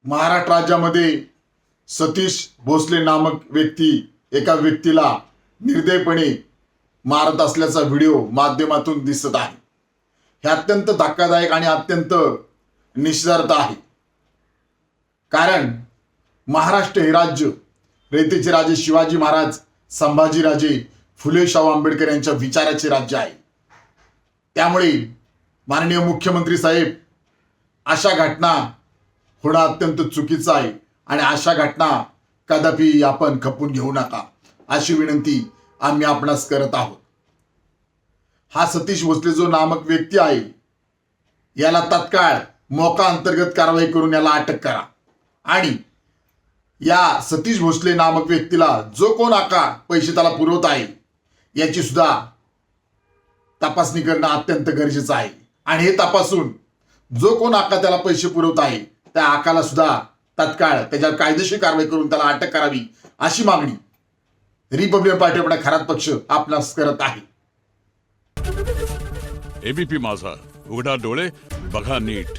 महाराष्ट्र राज्यामध्ये सतीश भोसले नामक व्यक्ती एका व्यक्तीला निर्दयपणे मारत असल्याचा व्हिडिओ माध्यमातून दिसत आहे। हे अत्यंत धक्कादायक आणि अत्यंत निषेधार्थ आहे। कारण महाराष्ट्र हे राज्य रयतेचे राजे शिवाजी महाराज, संभाजीराजे, फुले शाहू आंबेडकर यांच्या विचाराचे राज्य आहे। त्यामुळे माननीय मुख्यमंत्री साहेब, अशा घटना होणं अत्यंत चुकीचं आहे आणि अशा घटना कदापि आपण खपून घेऊ नका अशी विनंती आम्ही आपणास करत आहोत। हा सतीश भोसले जो नामक व्यक्ती आहे, याला तात्काळ मोका अंतर्गत कारवाई करून याला अटक करा आणि या सतीश भोसले नामक व्यक्तीला जो कोण आका पैसे त्याला पुरवत आहे याची सुद्धा तपासणी करणं अत्यंत गरजेचं आहे। आणि हे तपासून जो कोण आका त्याला पैसे पुरवत आहे त्या आकाला सुद्धा तात्काळ त्याच्यावर कायदेशीर कारवाई करून त्याला अटक करावी अशी मागणी रिपब्लिकन पार्टी आपला खरात पक्ष आपणास करत आहे। एबीपी माझा, उघडा डोळे बघा नीट।